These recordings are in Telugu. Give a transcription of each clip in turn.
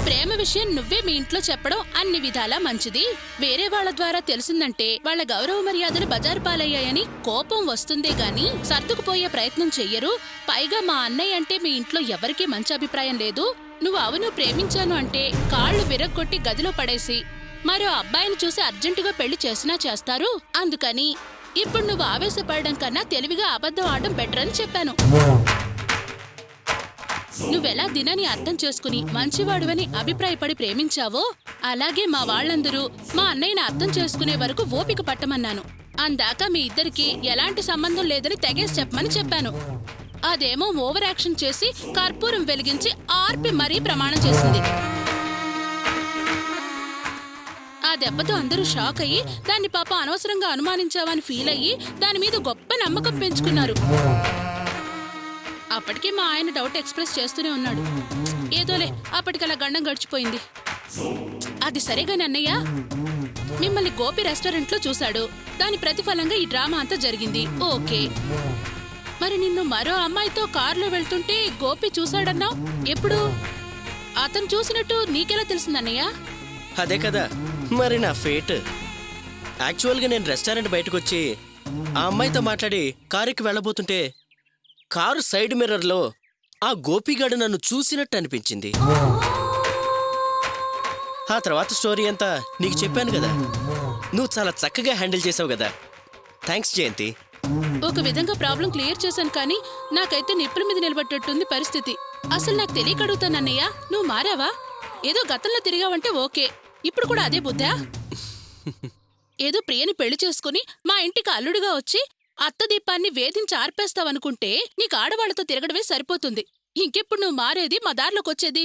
ప్రేమ విషయం నువ్వే మీ ఇంట్లో చెప్పడం అన్ని విధాలా మంచిది. వేరే వాళ్ళ ద్వారా తెలిసిందంటే వాళ్ళ గౌరవ మర్యాదలు బజారు పాలయ్యాయని కోపం వస్తుందే గాని సర్దుకుపోయే ప్రయత్నం చెయ్యరు. పైగా మా అన్నయ్య అంటే మీ ఇంట్లో ఎవరికీ మంచి అభిప్రాయం లేదు. నువ్వు అవును ప్రేమించాను అంటే కాళ్ళు విరగ్గొట్టి గదిలో పడేసి మరో అబ్బాయిని చూసి అర్జెంటుగా పెళ్లి చేసినా చేస్తారు. అందుకని ఇప్పుడు నువ్వు ఆవేశపడడం కన్నా తెలివిగా అబద్ధం ఆడడం బెటర్ అని చెప్పాను. నువ్వెలా దినాన్ని అర్థం చేసుకుని మంచివాడువని అభిప్రాయపడి ప్రేమించావో అలాగే మా వాళ్ళందరూ మా అన్నయ్యని అర్థం చేసుకునే వరకు ఓపిక పట్టమన్నాను. అందాక మీ ఇద్దరికి ఎలాంటి సంబంధం లేదని తెగేసి చెప్పమని చెప్పాను. అదేమో ఓవర్ యాక్షన్ చేసి కర్పూరం వెలిగించి ఆర్పి మరీ ప్రమాణం చేసింది. ఆ దెబ్బతో అందరూ షాక్ అయ్యి దాన్ని పాప అనవసరంగా అనుమానించావని ఫీల్ అయ్యి దాని మీద గొప్ప నమ్మకం పెంచుకున్నారు. అప్పటికి మా ఆయన డౌట్ ఎక్స్ప్రెస్ చేస్తూనే ఉన్నాడు. ఏదోలే అప్పటికలా గండం గడిచిపోయింది. అది సరేగాని అన్నయ్య, మిమ్మల్ని గోపి రెస్టారెంట్లో చూశాడు. దాని ప్రతిఫలంగా ఈ డ్రామా అంతా జరిగింది. ఓకే, మరి నిన్ను మరో అమ్మాయితో కారులో వెళ్తుంటే గోపి చూశాడన్నావు. ఎప్పుడు? అతను చూసినట్టు నీకెలా తెలిసిందన్నయ్య? అదే కదా మరి నా ఫేట్. యాక్చువల్గా నేను రెస్టారెంట్ బయటకు వచ్చి ఆ అమ్మాయితో మాట్లాడి కారుకి వెళ్ళబోతుంటే కారు సైడ్ మిర్రర్లో ఆ గోపిగాడు నన్ను చూసినట్టు అనిపించింది. ఆ తర్వాత స్టోరీ అంతా నీకు చెప్పాను కదా. నువ్వు చాలా చక్కగా హ్యాండిల్ చేసావు కదా. థ్యాంక్స్ జయంతి. ఒక విధంగా ప్రాబ్లం క్లియర్ చేశాను, కానీ నాకైతే నిప్పుల మీద నిలబట్టేట్టుంది పరిస్థితి. అసలు నాకు తెలియక అడుగుతానన్నయ్య, నువ్వు మారావా? ఏదో గతంలో తిరిగావంటే ఓకే, ఇప్పుడు కూడా అదే బుద్ధా? ఏదో ప్రియని పెళ్లి చేసుకుని మా ఇంటికి అల్లుడిగా వచ్చి అత్త దీపాన్ని వేధించి ఆర్పేస్తావనుకుంటే నీకు ఆడవాళ్లతో తిరగడమే సరిపోతుంది. ఇంకెప్పుడు నువ్వు మారేది, మా దారిలోకొచ్చేది?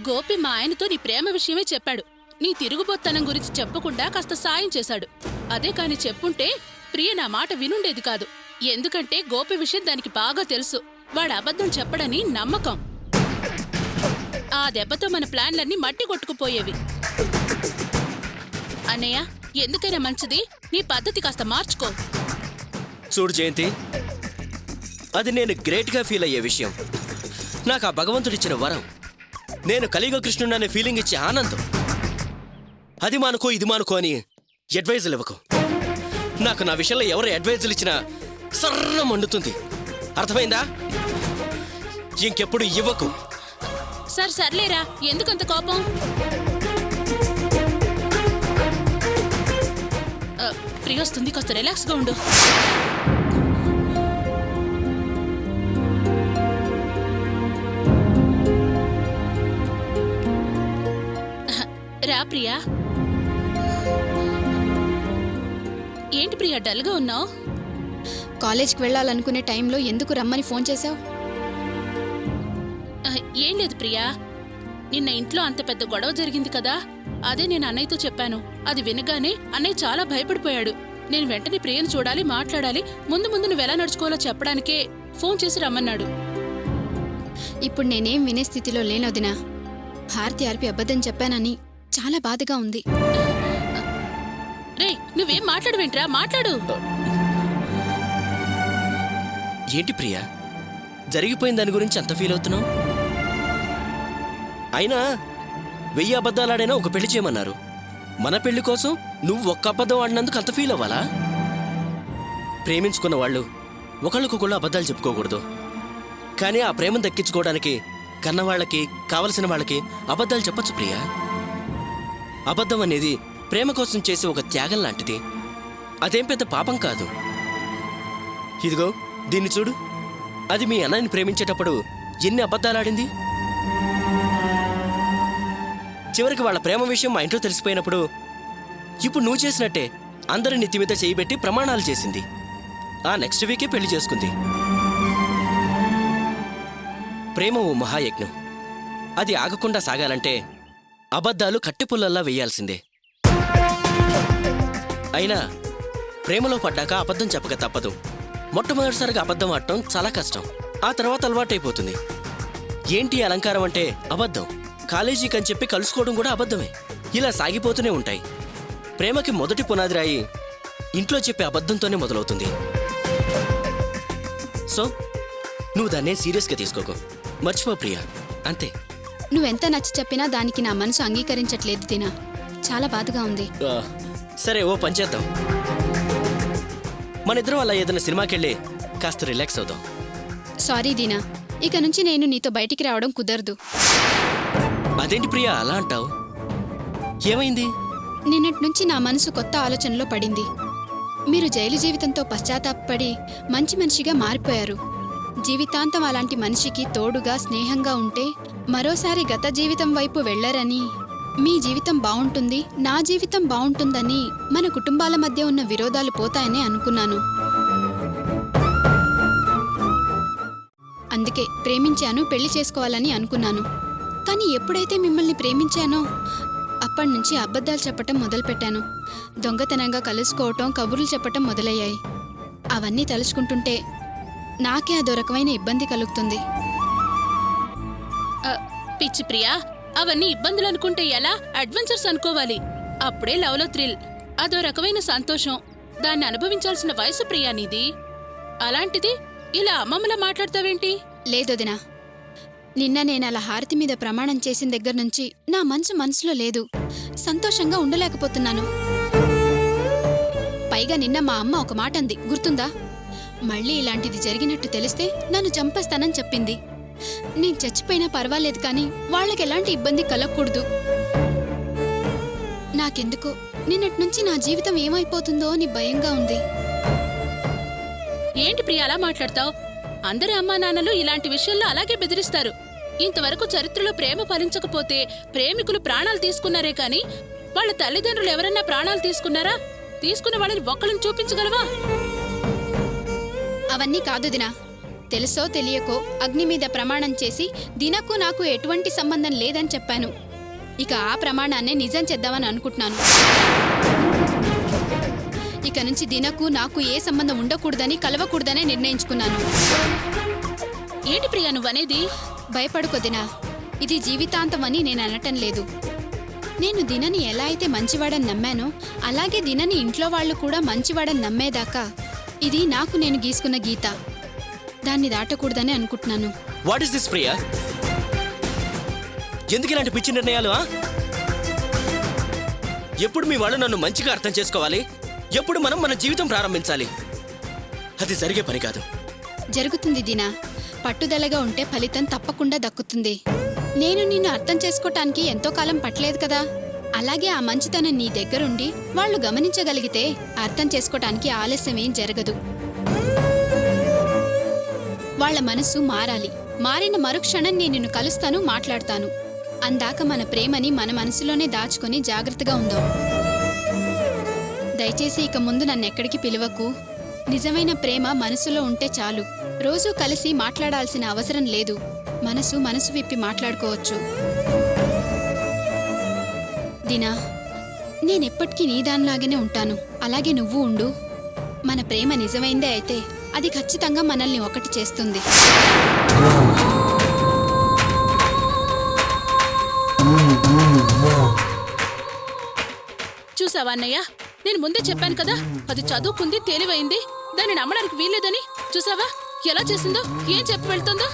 గోపి మా ఆయనతో నీ ప్రేమ విషయమే చెప్పాడు. నీ తిరుగుబోత్తనం గురించి చెప్పకుండా కాస్త సాయం చేశాడు. అదే కాని చెప్పుంటే ప్రియ నా మాట వినుండేది కాదు. ఎందుకంటే గోపి విషయం దానికి బాగా తెలుసు. వాడు అబద్ధం చెప్పడని నమ్మకం. ఆ దెబ్బతో మన ప్లాన్లన్నీ మట్టి కొట్టుకుపోయేవి. అన్నయ్య, ఎందుకైనా మంచిది నీ పద్ధతి కాస్త మార్చుకో. చూడు జయంతి, అది నేను గ్రేట్గా ఫీల్ అయ్యే విషయం. నాకు ఆ భగవంతుడిచ్చిన వరం. నేను కలియుగ కృష్ణుడు అనే ఫీలింగ్ ఇచ్చే ఆనందం. అది మానుకో ఇది మానుకో అని అడ్వైజులు ఇవ్వకు. నాకు నా విషయంలో ఎవరు అడ్వైజులు ఇచ్చినా సర్రం మండుతుంది. అర్థమైందా? ఇంకెప్పుడు ఇవ్వకు. సర్లేరా, ఎందుకంత కోపం? ప్రియొస్తుంది, కాస్త రిలాక్స్గా ఉండు. రా ప్రియా. ఏంటి ప్రియా డల్గా ఉన్నావు? కాలేజ్కి వెళ్ళాలనుకునే టైంలో ఎందుకు రమ్మని ఫోన్ చేశావు? ఏం లేదు ప్రియా, నిన్న ఇంట్లో అంత పెద్ద గొడవ జరిగింది కదా, అదే నేను అన్నయ్యతో చెప్పాను. అది వినగానే అన్నయ్య చాలా భయపడిపోయాడు. నేను వెంటనే ప్రియను చూడాలి, మాట్లాడాలి, ముందు నువ్వెలా నడుచుకోవాలో చెప్పడానికే ఫోన్ చేసి రమ్మన్నాడు. ఇప్పుడు నేనేం వినే స్థితిలో లేనొదినా. హారతి ఆర్పి అబద్ధం చెప్పానని చాలా బాధగా ఉంది. రే, నువ్వేం మాట్లాడవేంట్రా? మాట్లాడు. ఏంటి ప్రియా, జరిగిపోయిన దాని గురించి అంత ఫీల్ అవుతున్నావు? అయినా 1000 అబద్ధాలాడైనా ఒక పెళ్లి చేయమన్నారు. మన పెళ్లి కోసం నువ్వు ఒక్క అబద్ధం ఆడినందుకు అంత ఫీల్ అవ్వాలా? ప్రేమించుకున్న వాళ్ళు ఒకళ్ళకొకళ్ళు అబద్ధాలు చెప్పుకోకూడదు. కానీ ఆ ప్రేమను దక్కించుకోవడానికి కన్నవాళ్ళకి, కావలసిన వాళ్ళకి అబద్ధాలు చెప్పచ్చు ప్రియా. అబద్ధం అనేది ప్రేమ కోసం చేసే ఒక త్యాగం లాంటిది. అదేం పెద్ద పాపం కాదు. ఇదిగో దీన్ని చూడు, అది మీ అన్నయ్యని ప్రేమించేటప్పుడు ఎన్ని అబద్ధాలాడింది. చివరికి వాళ్ళ ప్రేమ విషయం మా ఇంట్లో తెలిసిపోయినప్పుడు ఇప్పుడు నువ్వు చేసినట్టే అందరి నెత్తి మీద చేయబెట్టి ప్రమాణాలు చేసింది. ఆ నెక్స్ట్ వీకే పెళ్లి చేసుకుంది. ప్రేమ ఓ మహాయజ్ఞం. అది ఆగకుండా సాగాలంటే అబద్ధాలు కట్టెపుల్లల్లా వేయాల్సిందే. అయినా ప్రేమలో పడ్డాక అబద్ధం చెప్పక తప్పదు. మొట్టమొదటిసారిగా అబద్ధం ఆడటం చాలా కష్టం. ఆ తర్వాత అలవాటైపోతుంది. ఏంటి అలంకారం అంటే అబద్ధం, కాలేజీకి అని చెప్పి కలుసుకోవడం కూడా అబద్ధమే. ఇలా సాగిపోతూనే ఉంటాయి. ప్రేమకి మొదటి పునాది రాయి ఇంట్లో చెప్పే అబద్ధంతోనే మొదలవుతుంది. సో నువ్వు దాన్నే సీరియస్గా తీసుకోకు. మర్చిపో ప్రియా, అంతే. నువ్వెంత నచ్చ చెప్పినా దానికి నా మనసు అంగీకరించట్లేదు దినా. చాలా బాధగా ఉంది. ఆ, సరే ఓ పని చేద్దాం. మన ఇద్దరం అలా ఏదైనా సినిమాకి వెళ్ళి కాస్త రిలాక్స్ అవుదాం. సారీ దీనా, ఇక నుంచి నేను నీతో బయటికి రావడం కుదరదు. అదేంటి ప్రియా అలా అంటావు? ఏమైంది? నిన్నటి నుంచి నా మనసు కొత్త ఆలోచనలో పడింది. మీరు జైలు జీవితంతో పశ్చాత్తాపపడి మంచి మనిషిగా మారిపోయారు. జీవితాంతం అలాంటి మనిషికి తోడుగా స్నేహంగా ఉంటే మరోసారి గత జీవితం వైపు వెళ్లరని, మీ జీవితం బావుంటుంది, నా జీవితం బావుంటుందని, మన కుటుంబాల మధ్య ఉన్న విరోధాలు పోతాయని అనుకున్నాను. అందుకే ప్రేమించాను, పెళ్లి చేసుకోవాలని అనుకున్నాను. కానీ ఎప్పుడైతే మిమ్మల్ని ప్రేమించానో అప్పటినుంచి అబద్ధాలు చెప్పటం మొదలుపెట్టాను. దొంగతనంగా కలుసుకోవటం, కబుర్లు చెప్పటం మొదలయ్యాయి. అవన్నీ తలుచుకుంటుంటే నాకే అదో రకమైన ఇబ్బంది కలుగుతుంది. పిచ్చి ప్రియా, అవన్నీ ఇబ్బందులు అనుకుంటే ఎలా? అడ్వెంచర్స్ అనుకోవాలి. అప్పుడే లవ్లో థ్రిల్, అదో రకమైన సంతోషం. దాన్ని అనుభవించాల్సిన వయసు ప్రియా నీది. అలాంటిది ఇలా అమ్మమ్మలా మాట్లాడతావేంటి? లేదొదినా, నిన్న నేను అలా హారతి మీద ప్రమాణం చేసిన దగ్గర నుంచి నా మనసులో లేదు. సంతోషంగా ఉండలేకపోతున్నాను. పైగా నిన్న మా అమ్మ ఒక మాట అంది, గుర్తుందా? మళ్ళీ ఇలాంటిది జరిగినట్టు తెలిస్తే నన్ను చంపేస్తానని చెప్పింది. నేను చచ్చిపోయినా పర్వాలేదు, కానీ వాళ్ళకి ఎలాంటి ఇబ్బంది కలగకూడదు. నాకెందుకో నిన్నటి నుంచి నా జీవితం ఏమైపోతుందో అని భయంగా ఉంది. ఏంటి ప్రియా అలా మాట్లాడతావు? అందరి అమ్మా నాన్నలు ఇలాంటి విషయంలో అలాగే బెదిరిస్తారు. ఇంతవరకు చరిత్రలో ప్రేమ ఫలించకపోతే ప్రేమికులు ప్రాణాలు తీసుకున్నారే కాని వాళ్ళ తల్లిదండ్రులు ఎవరన్నా ప్రాణాలు తీసుకున్నారా? తీసుకున్న వాళ్ళని ఒక్కళ్ళని చూపించగలవా? అవన్నీ కాదు దినా. తెలుసో తెలియకో అగ్ని మీద ప్రమాణం చేసి దినకు నాకు ఎటువంటి సంబంధం లేదని చెప్పాను. ఇక ఆ ప్రమాణాన్నే నిజం చేద్దామని అనుకుంటున్నాను. ఇక నుంచి దినకు నాకు ఏ సంబంధం ఉండకూడదని, కలవకూడదనే నిర్ణయించుకున్నాను. ఏంటి ప్రియా నువ్వనేది? భయపడుకో దినా, ఇది జీవితాంతం అని నేను అనటం లేదు. నేను దినని ఎలా అయితే మంచివాడని నమ్మానో అలాగే దినని ఇంట్లో వాళ్ళు కూడా మంచివాడని నమ్మేదాకా ఇది నాకు నేను గీసుకున్న గీత. దాన్ని దాటకూడదని అనుకుంటున్నాను. What is this Priya? ఎందుకు ఇలాంటి పిచ్చి నిర్ణయాలు? ఎప్పుడు మీ వాళ్ళు నన్ను మంచిగా అర్థం చేసుకోవాలి, ఎప్పుడు మనం మన జీవితం ప్రారంభించాలి? అది జరిగే పని కాదు. జరుగుతుంది దినా. పట్టుదలగా ఉంటే ఫలితం తప్పకుండా దక్కుతుంది. నేను నిన్ను అర్థం చేసుకోటానికి ఎంతో కాలం పట్టలేదు కదా. అలాగే ఆ మంచితనం నీ దగ్గరుండి వాళ్ళు గమనించగలిగితే అర్థం చేసుకోటానికి ఆలస్యం ఏం జరగదు. వాళ్ళ మనసు మారాలి. మారిన మరుక్షణం నేను నిన్ను కలుస్తాను, మాట్లాడతాను. అందాక మన ప్రేమని మన మనసులోనే దాచుకొని జాగ్రత్తగా ఉందాం. దయచేసి ఇక ముందు నన్నెక్కడికి పిలవకు. నిజమైన ప్రేమ మనసులో ఉంటే చాలు. రోజూ కలిసి మాట్లాడాల్సిన అవసరం లేదు. మనసు విప్పి మాట్లాడుకోవచ్చు. దినా, నేనెప్పటికీ నీ దానిలాగానే ఉంటాను. అలాగే నువ్వు ఉండు. మన ప్రేమ నిజమైందే అయితే అది ఖచ్చితంగా మనల్ని ఒకటి చేస్తుంది. చూసావా అన్నయ్య, నేను ముందే చెప్పాను కదా, అది చదువుకుంది, తెలివైంది, దాన్ని నమ్మడానికి వీల్లేదని. చూసావా ఎలా చేసిందో, ఏం చెప్పి వెళ్తుందో?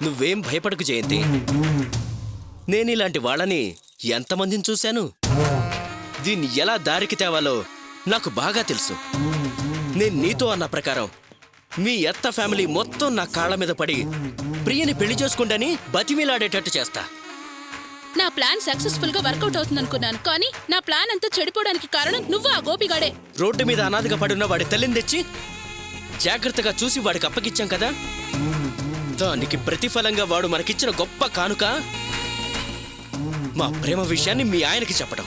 నువ్వేం భయపడకు జయంతి. నేను ఇలాంటి వాళ్ళని ఎంతమందిని చూశాను. దీన్ని ఎలా దారికి తేవాలో నాకు బాగా తెలుసు. నేను నీతో అన్న ప్రకారం మీ అత్త ఫ్యామిలీ మొత్తం నా కాళ్ళ మీద పడి ప్రియని పెళ్లి చేసుకుంటని బతిమిలాడేటట్టు చేస్తా. నా ప్లాన్ సక్సెస్ఫుల్ గా వర్కౌట్ అవుతుంది అనుకున్నాను, కానీ నా ప్లాన్ అంతా చెడిపోవడానికి కారణం నువ్వు, ఆ గోపిగాడే. రోడ్డు మీద అనాథగా పడున్న వాడి తల్లిని తెచ్చి జాగ్రత్తగా చూసి వాడికి అప్పగిచ్చాం కదా. దానికి ప్రతిఫలంగా వాడు మనకిచ్చిన గొప్ప కానుక మా ప్రేమ విషయాన్ని మీ ఆయనకి చెప్పడం.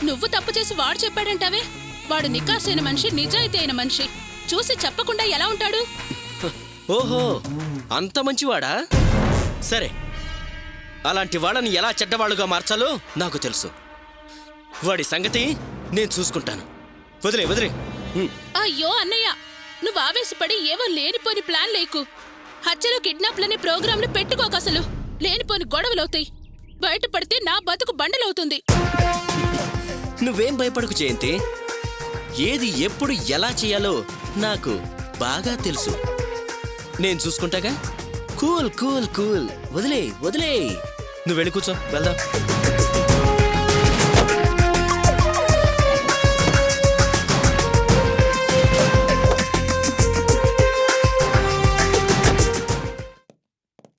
నువ్వు తప్పు చేసి వాడు చెప్పాడంటావే? వాడు నికాసైన మనిషి, నిజాయితీ అయిన మనిషి. చూసి చెప్పకుండా ఎలా ఉంటాడు? ఓహో, అంత మంచివాడా? సరే, అలాంటి వాళ్ళని ఎలా చెడ్డవాళ్ళుగా మార్చాలో నాకు తెలుసు. వాడి సంగతి నేను చూసుకుంటాను. వదిలే. అయ్యో అన్నయ్య, నువ్వు ఆవేశపడి ఏవో లేనిపోని ప్లాన్ లేకు. హత్యలు, కిడ్నాప్లని ప్రోగ్రాంలు పెట్టుకోక. అసలు లేనిపోని గొడవలవుతాయి. బయటపడితే నా బతుకు బండలవుతుంది. నువ్వేం భయపడకు జయంతి. ఏది ఎప్పుడు ఎలా చేయాలో నాకు బాగా తెలుసు. నేను చూసుకుంటాగా. కూల్ కూల్ కూల్, వదిలే వదిలే. నువ్వు వెళ్ళి కూర్చో, వెళ్దాం.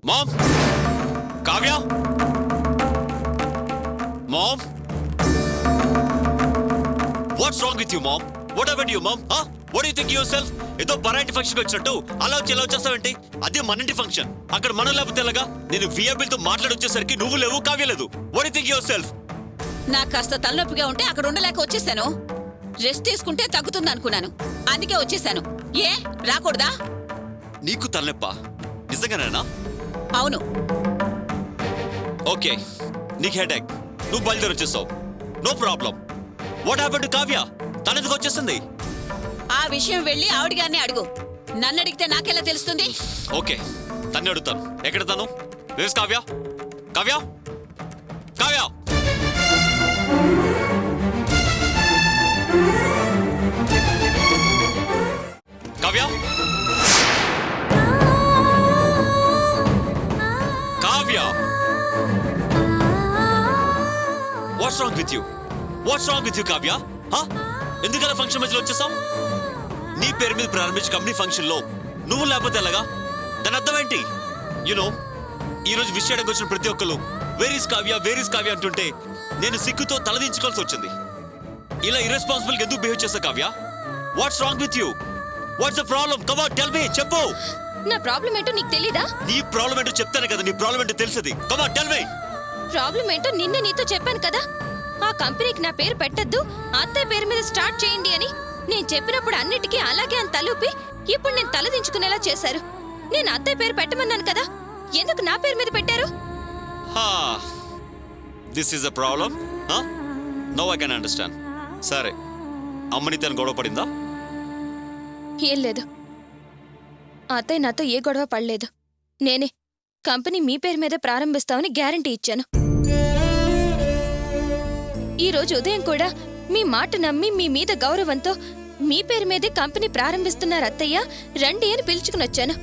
Mom? Kavya? Mom? What's wrong with you, Mom? What happened to you, Mom? Huh? What do you think yourself? ఏదో పరాయింటి ఫంక్షన్ వచ్చినట్టు అలా వచ్చి ఎలా వచ్చేస్తావేంటి? అదే మనంటి ఫంక్షన్. అక్కడ మనం లేకపోతే ఎలాగా? నేను విఐపీలతో మాట్లాడొచ్చేసరికి నువ్వు లేవు, కావ్య లేదు. What do you think yourself? నాకు కాస్త తలనొప్పిగా ఉంటే అక్కడ ఉండలేక వచ్చేసాను. రెస్ట్ తీసుకుంటే తగ్గుతుంది అనుకున్నాను, అందుకే వచ్చేసాను. ఏ రాకూడదా? నీకు తలనొప్పా? నిజంగానేనా? అవును. ఓకే, నీకు హెడేక్, నువ్వు బయలుదేరి వచ్చేస్తావు. No problem. What happened to Kavya? తనెందుకు వచ్చేస్తుంది? ఆ విషయం వెళ్ళి ఆవిడ గారిని అడుగు. నన్ను అడిగితే నాకెలా తెలుస్తుంది? ఓకే, తన్నే అడుగుతాను. ఎక్కడ తను? Where's Kavya? Kavya? Kavya? Kavya? Kavya? What's wrong with you? What's wrong with you Kavya? ఎందుకలా ఫంక్షన్ మధ్యలో వచ్చేసావు? నీ పేరు మీద ప్రారంభించే కంపెనీ ఫంక్షన్ లో నువ్వు లేకపోతే ఎలాగా? దాని అర్థం ఏంటి? యునో, ఈ రోజు విష్ చేయడానికి వచ్చిన ప్రతి ఒక్కరు where is Kavya, where is Kavya అంటుంటే నేను సిగ్గుతో తలదించుకోవాల్సి వచ్చింది. ఇలా ఇర్రెస్పాన్సిబుల్ గా ఎందుకు బిహేవ్ చేస్తా Kavya? What's wrong with you? What's the problem? Come on tell me, చెప్పు. నా ప్రాబ్లం ఏంటో నీకు తెలీదా? నీ ప్రాబ్లం ఏంటో చెప్తానే కదా నీ ప్రాబ్లం ఏంటో తెలిసేది. Come on tell me. Problem ఏంటో నిన్నే నీతో చెప్పాను కదా. ఆ కంపెనీకి నా పేరు పెట్టద్దు, అత్తయ్య పేరు మీద స్టార్ట్ చేయండి అని నేను చెప్పినప్పుడు అన్నిటికీ అలాగే అని తలూపి ఇప్పుడు నేను తలదించుకునేలా చేశారు. నేను అత్తయ్య పేరు పెట్టమన్నాను కదా, ఎందుకు నా పేరు మీద పెట్టారు? This is a problem. No I can understand. సరే, అమ్మని తను గొడవ పడిందా? ఏం లేదు, అత్తయ్య నాతో ఏ గొడవ పడలేదు. నేనే కంపెనీ మీ పేరు మీద ప్రారంభిస్తామని గ్యారంటీ ఇచ్చాను. ఈ రోజు ఉదయం కూడా మీ మాట నమ్మి మీ మీద గౌరవంతో మీ పేరు మీదే కంపెనీ ప్రారంభిస్తున్నారు అత్తయ్య, రండి అని పిలుచుకుని వచ్చాను.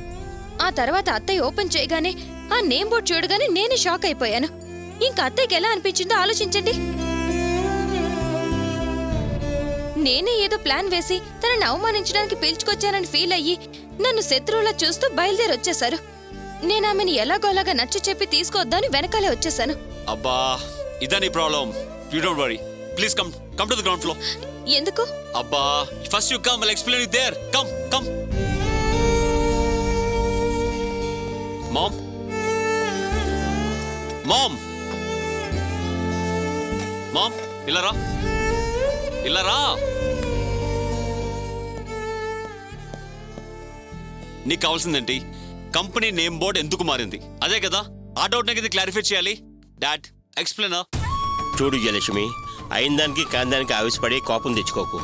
ఆ తర్వాత అత్తయ్య ఓపెన్ చేయగానే ఆ నేమ్ బోర్డ్ చూడగానే నేనే షాక్ అయిపోయాను. ఇంకా అత్తయ్యకి ఎలా అనిపించిందో ఆలోచించండి. నేనే ఏదో ప్లాన్ వేసి తనని అవమానించడానికి పిలుచుకొచ్చానని ఫీల్ అయ్యి నన్ను శత్రువులా చూస్తూ బయలుదేరి వచ్చేశారు. నేను ఆమెను ఎలాగోలాగా నచ్చ చెప్పి తీసుకొద్దాని వెనకాలే వచ్చేసాను. అబ్బా, ఇదా నీ problem? You don't worry, please come to the ground floor. ఎందుకు? అబ్బా, first you come, I'll explain it there. Come. Mom, ఇలా రా. నీకు కావాల్సిందేంటి? కంపెనీ నేమ్ బోర్డ్ ఎందుకు మారింది? అదే కదా, ఆ డౌట్ నాకు క్లారిఫై చేయాలి. Dad, explain. చూడు జయలక్ష్మి, అయిన దానికి కాని దానికి ఆవేశపడి కోపం తెచ్చుకోకు.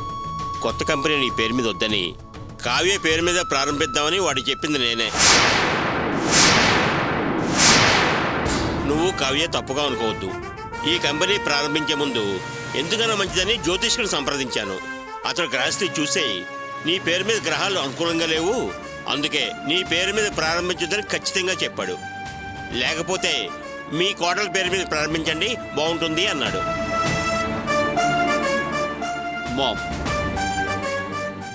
కొత్త కంపెనీ నీ పేరు మీద వద్దని కావ్య పేరు మీద ప్రారంభిద్దామని వాడు చెప్పింది నేనే. నువ్వు కావ్య తప్పుగా అనుకోవద్దు. ఈ కంపెనీ ప్రారంభించే ముందు ఎందుకన్నా మంచిదని జ్యోతిష్కుని సంప్రదించాను. అతడు గ్రహస్థితి చూసే నీ పేరు మీద గ్రహాలు అనుకూలంగా లేవు, అందుకే నీ పేరు మీద ప్రారంభించదని ఖచ్చితంగా చెప్పాడు. లేకపోతే మీ కోడల పేరు మీద ప్రారంభించండి, బాగుంటుంది అన్నాడు. మామ్,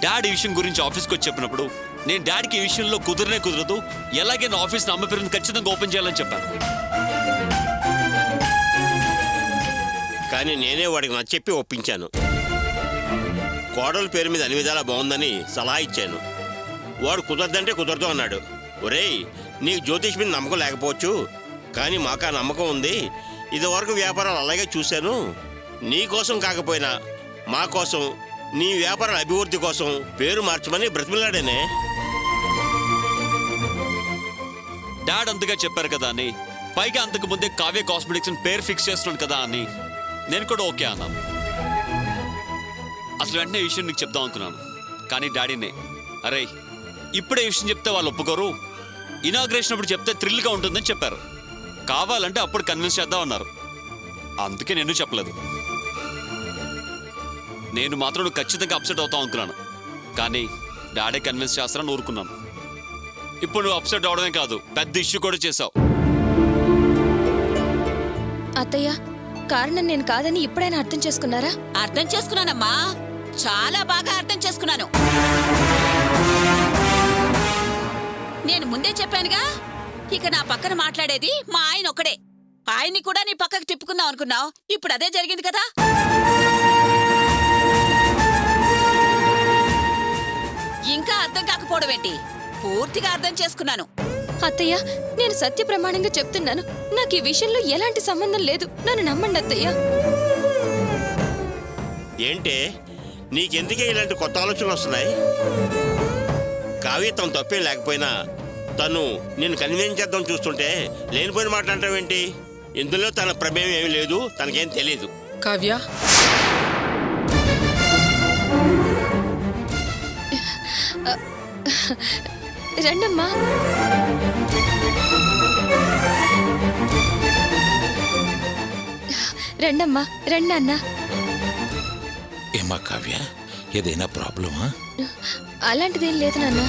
డాడ్ ఈ విషయం గురించి ఆఫీస్కి వచ్చి చెప్పినప్పుడు నేను డాడీకి ఈ విషయంలో కుదరదు, ఎలాగైనా ఆఫీస్ అమ్మ పేరుని ఖచ్చితంగా ఓపెన్ చేయాలని చెప్పాను. కానీ నేనే వాడికి నచ్చెప్పి ఒప్పించాను. కోడల పేరు మీద అన్ని విధాలా బాగుందని సలహా ఇచ్చాను. వాడు కుదరదంటే కుదరదు అన్నాడు. ఒరేయ్, నీకు జ్యోతిష్ మీద నమ్మకం లేకపోవచ్చు, కానీ మాకు ఆ నమ్మకం ఉంది. ఇదివరకు వ్యాపారాలు అలాగే చూశాను. నీ కోసం కాకపోయినా మా కోసం, నీ వ్యాపార అభివృద్ధి కోసం పేరు మార్చమని బ్రతిమలాడేనే. డాడ్ అంతగా చెప్పారు కదా అని, పైగా అంతకు ముందే కావ్య కాస్మెటిక్స్ పేరు ఫిక్స్ చేస్తున్నాను కదా అని నేను కూడా ఓకే అన్నాను. అసలు వెంటనే ఈ విషయం నీకు చెప్దాం అనుకున్నాను, కానీ డాడీనే అరే ఇప్పుడే ఈ విషయం చెప్తే వాళ్ళు ఒప్పుకోరు, ఇనాగ్రేషన్ అప్పుడు చెప్తే థ్రిల్గా ఉంటుందని చెప్పారు. కావాలంటే అప్పుడు కన్విన్స్ చేద్దాం అన్నారు. అందుకే నేను చెప్పలేదు. నేను మాత్రం నువ్వు ఖచ్చితంగా అప్సెట్ అవుతావు అనుకున్నాను, కానీ డాడీ కన్విన్స్ చేస్తానని ఊరుకున్నాను. ఇప్పుడు నువ్వు అప్సెట్ అవడమే కాదు, పెద్ద ఇష్యూ కూడా చేసావు. అత్తయ్య, కారణం నేను కాదని ఇప్పుడైనా అర్థం చేసుకున్నారా? అర్థం చేసుకున్నానమ్మా, చాలా బాగా అర్థం చేసుకున్నాను. నేను ముందే చెప్పానుగా, ఇక నా పక్కన మాట్లాడేది మా ఆయన ఒక్కడే. ఆయన్ని కూడా నీ పక్కకు తిప్పుకుందాం అనుకున్నావు, ఇప్పుడు అదే జరిగింది కదా. ఇంకా అర్థం కాకపోవడం ఏంటి? పూర్తిగా అర్థం చేసుకున్నాను. అత్తయ్య, నేను సత్య ప్రమాణంగా చెప్తున్నాను, నాకు ఈ విషయంలో ఎలాంటి సంబంధం లేదు. నన్ను నమ్మండి అత్తయ్య. ఏంటే నీకెందుకే ఇలాంటి కొత్త ఆలోచనలు వస్తున్నాయి? కావ్య తను తప్పేం లేకపోయినా తను నిన్ను కన్విన్స్ చేద్దాం చూస్తుంటే లేనిపోయిన మాట్లాడటం ఇందులో తన ప్రమేయం ఏమీ లేదు, తనకేం తెలియదు. కావ్య, రండమ్మా. రండమ్మా, రండి అన్న. ఏమా కావ్య, ఏదైనా ప్రాబ్లమా? అలాంటిదేం లేదు నాన్న.